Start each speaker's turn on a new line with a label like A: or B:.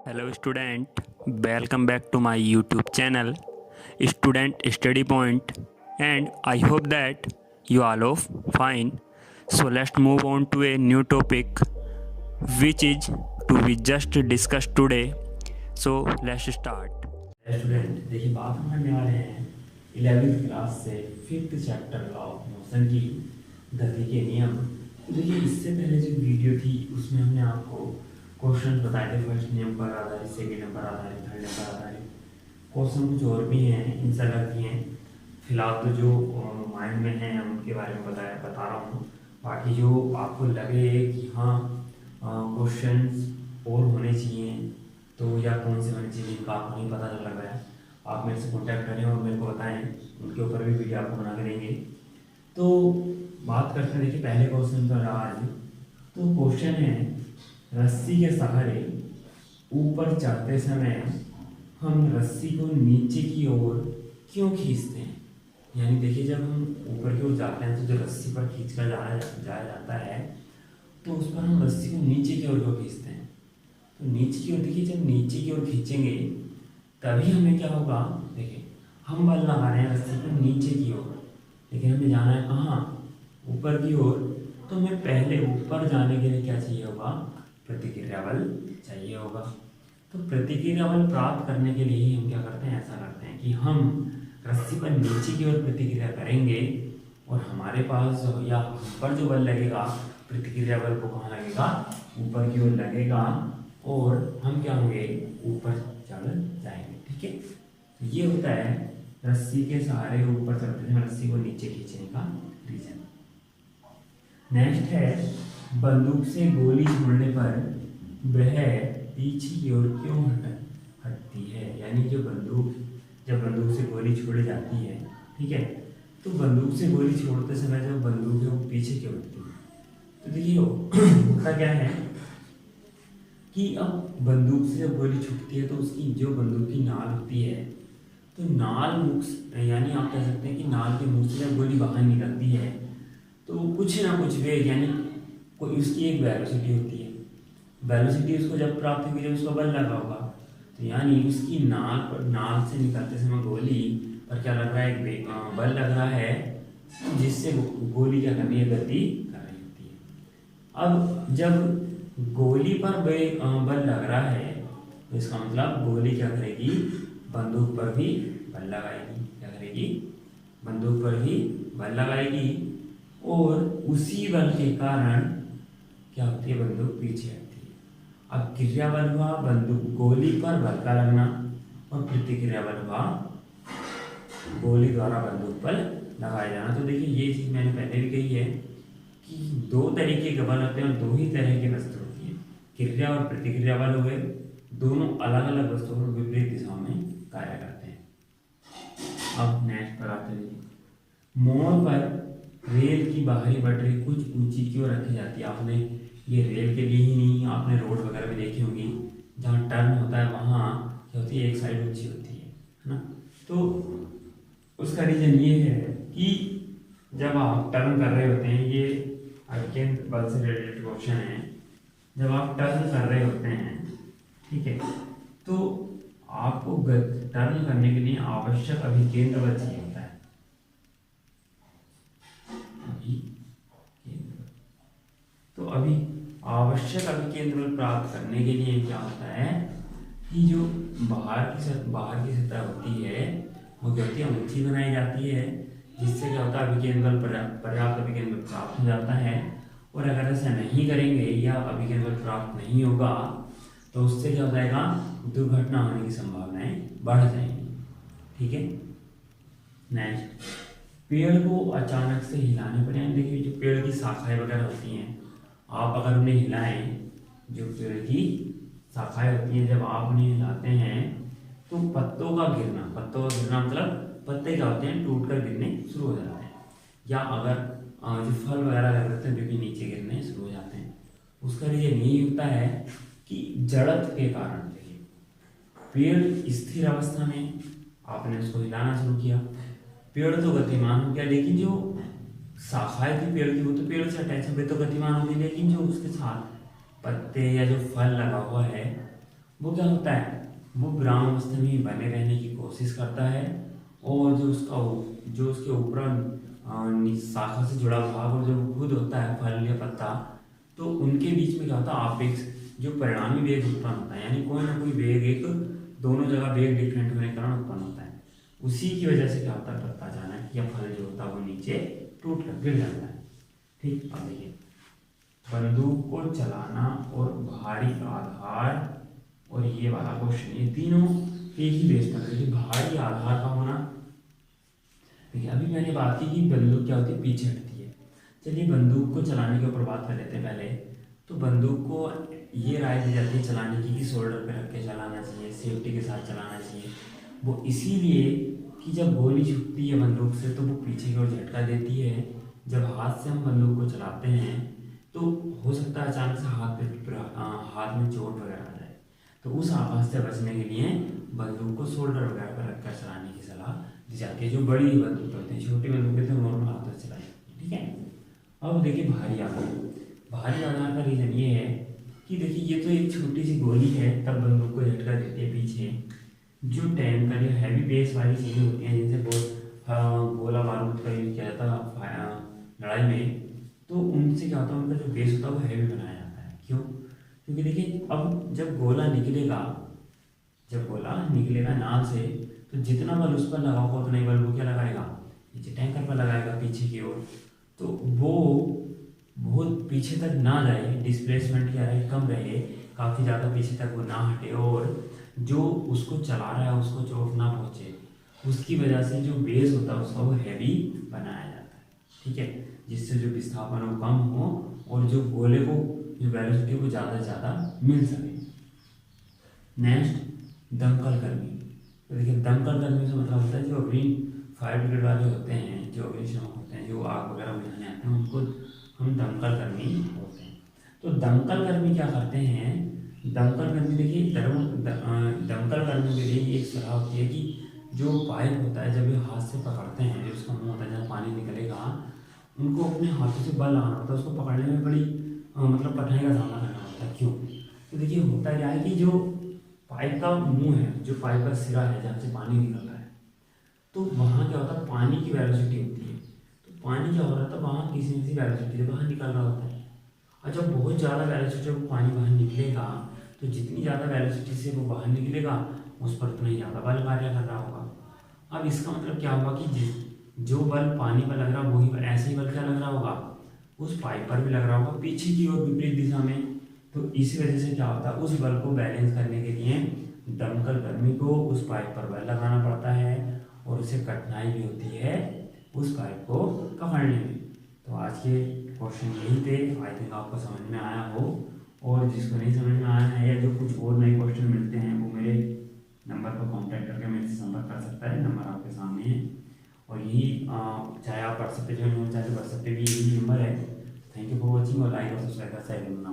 A: Hello student, welcome back to my YouTube channel Student Study Point, and I hope that you all are fine. So let's move on to a new topic which is to be just discussed today. So let's start.
B: Student देखिए बात हम करने वाले हैं 11वीं class से 5th chapter of motion की गति के नियम। तो देखिए इससे पहले जो वीडियो थी उसमें हमने आपको क्वेश्चन बताए थे, फर्स्ट नियम पर आधारित, सेकंड नंबर आधारित, थर्ड नंबर आधारित। क्वेश्चन कुछ और भी हैं, आंसर करती हैं। फिलहाल तो जो माइंड में हैं उनके बारे में बता रहा हूँ। बाकी जो आपको लगे कि हाँ क्वेश्चंस और होने चाहिए तो या कौन से होने चाहिए जिनका आपको नहीं पता लग रहा है, आप मेरे से कॉन्टैक्ट करें और मेरे को बताएं, उनके ऊपर भी वीडियो आपको बना के देंगे। तो बात करते हैं, देखिए पहले क्वेश्चन पर आज। तो क्वेश्चन है, रस्सी के सहारे ऊपर चढ़ते समय हम रस्सी को नीचे की ओर क्यों खींचते हैं? यानी देखिए जब हम ऊपर की ओर जाते हैं तो जो रस्सी पर खींच कर जाया जाता है तो उस पर हम रस्सी को नीचे की ओर क्यों खींचते हैं? तो नीचे की ओर देखिए, जब नीचे की ओर खींचेंगे तभी हमें क्या होगा, देखिए हम बल लगा रहे हैं रस्सी को नीचे की ओर, लेकिन हमें जाना है कहाँ? ऊपर की ओर। तो हमें पहले ऊपर जाने के लिए क्या चाहिए होगा? प्रतिक्रिया बल चाहिए होगा। तो प्रतिक्रिया बल प्राप्त करने के लिए हम क्या करते हैं, ऐसा करते हैं कि हम रस्सी पर नीचे की ओर प्रतिक्रिया करेंगे और हमारे पास या हम पर जो बल लगेगा, प्रतिक्रिया बल को कहाँ लगेगा? ऊपर की ओर लगेगा और हम क्या होंगे? ऊपर चढ़ जाएंगे। ठीक है, तो ये होता है रस्सी के सहारे ऊपर चढ़ते हैं, रस्सी को नीचे खींचने का रीजन। नेक्स्ट है, बंदूक से गोली छोड़ने पर वह पीछे की ओर क्यों हटती है? यानी जब बंदूक से गोली छोड़ी जाती है, ठीक है, तो बंदूक से गोली छोड़ते समय जब बंदूक है वो पीछे क्यों हटती है? तो देखिए होता क्या है कि अब बंदूक से जब गोली छूटती है तो उसकी जो बंदूक की नाल होती है, तो नाल मुख, यानी आप कह सकते हैं कि नाल के मुंह से जब गोली बाहर निकलती है तो कुछ ना कुछ वेग, यानी कोई उसकी एक वेलोसिटी होती है। वेलोसिटी उसको जब प्राप्त होगी जब उसका बल लगा होगा, तो यानी उसकी नाल से निकलते समय गोली पर क्या लग रहा है? एक बल लग रहा है, जिससे गोली क्या कर रही है? गति कर रही होती है। अब जब गोली पर बल लग रहा है तो इसका मतलब गोली क्या करेगी? बंदूक पर भी बल लगाएगी। क्या करेगी? बंदूक पर भी बल लगाएगी और उसी बल के कारण क्या होती है? बंदूक पीछे हटती है। अब क्रिया बल हुआ बंदूक गोली पर बल का लगना, और प्रतिक्रिया बल हुआ गोली द्वारा बंदूक पर लगाया जाना। तो देखिए ये चीज मैंने पहले भी कही है कि दो तरीके के बल होते हैं और दो ही तरह की वस्तु होती है। क्रिया और प्रतिक्रिया बल हुए, दोनों अलग अलग वस्तुओं पर विपरीत दिशाओं में कार्य करते हैं। अब नेक्स्ट पर आते हैं, मोड़ पर रेल की बाहरी पटरी कुछ ऊंची क्यों रखी जाती है? आपने ये रेल के लिए ही नहीं, आपने रोड वगैरह भी देखी होंगी, जहाँ टर्न होता है वहाँ क्या होती है? एक साइड ऊंची होती है ना। तो उसका रीजन ये है कि जब आप टर्न कर रहे होते हैं, ये अगेन बल से रिलेटेड क्वेश्चन है, जब आप टर्न कर रहे होते हैं, ठीक है, तो आपको टर्न करने के लिए आवश्यक अभिकेंद्र बल चाहिए होता है। तो अभी आवश्यक अभिकेंद्र बल प्राप्त करने के लिए क्या होता है कि जो बाहर की सतह होती है वो क्या होती है? ऊंची बनाई जाती है, जिससे क्या होता है? अभिकेंद्र बल पर्याप्त अभिकेंद्र बल प्राप्त हो जाता है। और अगर ऐसा नहीं करेंगे या अभिकेंद्र बल प्राप्त नहीं होगा तो उससे क्या हो जाएगा? दुर्घटना होने की संभावनाएं बढ़ जाएंगी। ठीक है, नेक्स्ट, पेड़ को अचानक से हिलाने पर, यानी देखिए जो पेड़ की शाखाएं वगैरह होती हैं, आप अगर उन्हें हिलाएं, जो पेड़ की शाखाएं होती हैं जब आप उन्हें हिलाते हैं तो पत्तों का गिरना मतलब पत्ते क्या होते हैं? टूट कर गिरने शुरू हो जाते हैं। या अगर जो फल वगैरह लगे होते हैं जो कि नीचे गिरने शुरू हो जाते हैं, उसका रीजन यही होता है कि जड़त्व के कारण। देखिए पेड़ स्थिर अवस्था में, आपने उसको हिलाना शुरू किया, पेड़ तो गतिमान हो गया, लेकिन जो शाखाएं थी पेड़ की वो तो पेड़ से अटैच है, तो गतिमान हो गई, लेकिन जो उसके साथ पत्ते या जो फल लगा हुआ है वो क्या होता है, वो विराम अवस्था में बने रहने की कोशिश करता है, और जो उसके ऊपर शाखा से जुड़ा भाग और जो खुद होता है फल या पत्ता, तो उनके बीच में क्या होता है, आपेक्ष जो परिणामी वेग उत्पन्न होता है, यानी कोई ना कोई वेग, एक दोनों जगह वेग डिफरेंट होने के कारण उत्पन्न होता है। उसी की वजह से क्या होता है, पत्ता अचानक या फल जो होता है वो नीचे टूट कर गिर जाता है। ठीक, अब देखिए, बंदूक को चलाना और भारी आधार और ये वाला क्वेश्चन, ये तीनों एक ही बेस पर। देखिए भारी आधार का होना, देखिए अभी मैंने बात की कि बंदूक क्या होती है, पीछे हटती है। चलिए बंदूक को चलाने के ऊपर बात कर लेते हैं पहले। तो बंदूक को ये राय दी जाती है चलाने की कि शोल्डर पे रख के चलाना चाहिए, सेफ्टी के साथ चलाना चाहिए। वो इसीलिए कि जब गोली छूटती है बंदूक से तो वो पीछे की ओर झटका देती है। जब हाथ से हम बंदूक को चलाते हैं तो हो सकता है अचानक से हाथ में चोट वगैरह आ जाए, तो उस आघात से बचने के लिए बंदूक को शोल्डर वगैरह पर रखकर चलाने की सलाह दी जाती है। जो बड़ी बंदूक होती है, छोटी बंदूकें तो नॉर्मल हाथों से चलाई जाती है। ठीक है, अब देखिए भारी आधार का रीज़न ये है कि देखिए ये तो एक छोटी सी गोली है, तब बंदूक को झटका देती है पीछे। जो टैंकर या हैवी बेस वाली चीज़ें होती हैं, जैसे बहुत गोला बारूद का यूज किया जाता है लड़ाई में, तो उनसे क्या होता है, उनका जो बेस होता है वो हैवी बनाया जाता है। क्यों? क्योंकि देखिए अब जब गोला निकलेगा नाल से, तो जितना बल उस पर लगा होगा उतना ही बल वो क्या लगाएगा, नीचे टैंकर पर लगाएगा पीछे की ओर। तो वो बहुत पीछे तक ना जाए, डिस्प्लेसमेंट क्या रहे, कम रहे, काफ़ी ज़्यादा पीछे तक वो ना हटे, और जो उसको चला रहा है उसको चोट ना पहुँचे। उसकी वजह से जो बेस होता है उसका वो हैवी बनाया जाता है। ठीक है, जिससे जो विस्थापन वो कम हो और जो गोले को जो वेलोसिटी वो ज़्यादा से ज़्यादा मिल सके। नेक्स्ट, दमकल कर्मी। तो देखिए दमकल कर्मी से मतलब होता है जो अग्नि फायर ब्रिगेड वाले होते हैं, जो अग्निशमन होते हैं, जो आग वगैरह बुझाने आते हैं, उनको हम दमकल कर्मी बोलते हैं। तो दमकल कर्मी क्या करते हैं, दमकल कर्मी देखिए दमकल कर्मी के लिए एक सलाह होती है कि जो पाइप होता है जब ये हाथ से पकड़ते हैं, जो उसका मुँह होता है जहाँ पानी निकलेगा, उनको अपने हाथों से बल लगाना होता है, उसको पकड़ने में बड़ी मतलब कठिनाई का सामना करना होता है। क्यों? तो देखिए होता क्या है कि जो पाइप का मुंह है, जो पाइप का सिरा है जहाँ से पानी निकल रहा है, तो वहाँ क्या होता है, पानी की वेलोसिटी होती है। तो पानी क्या हो रहा था, वहाँ किसी न किसी वेलोसिटी से बाहर निकल रहा होता है, और जब बहुत ज़्यादा वेलोसिटी से वो पानी बाहर निकलेगा, तो जितनी ज़्यादा वेलोसिटी से वो बाहर निकलेगा उस पर उतना ही ज़्यादा बल कार्य कर रहा होगा। अब इसका मतलब क्या हुआ कि जो बल पानी पर लग रहा है वही बल, ऐसे ही बल क्या लग रहा होगा, उस पाइप पर भी लग रहा होगा पीछे की ओर विपरीत दिशा में। तो इसी वजह से क्या होता है, उस बल को बैलेंस करने के लिए दमकल कर्मी को उस पाइप पर बल लगाना पड़ता है, और उसे कठिनाई भी होती है उस पाइप को पकड़ने में। तो आज के क्वेश्चन यही थे, आई थिंक आपको समझ में आया हो। और जिसको नहीं समझ में आया है या जो कुछ और नए क्वेश्चन मिलते हैं, वो मेरे नंबर पर कांटेक्ट करके मेरे से संपर्क कर सकता है। नंबर आपके सामने है, और यही चाहे आप व्हाट्सएप पे ज्वाइन हो, चाहे व्हाट्सएप पे भी यही नंबर है। थैंक यू फॉर वॉचिंग, और लाइक और सब्सक्राइब कर साइड में।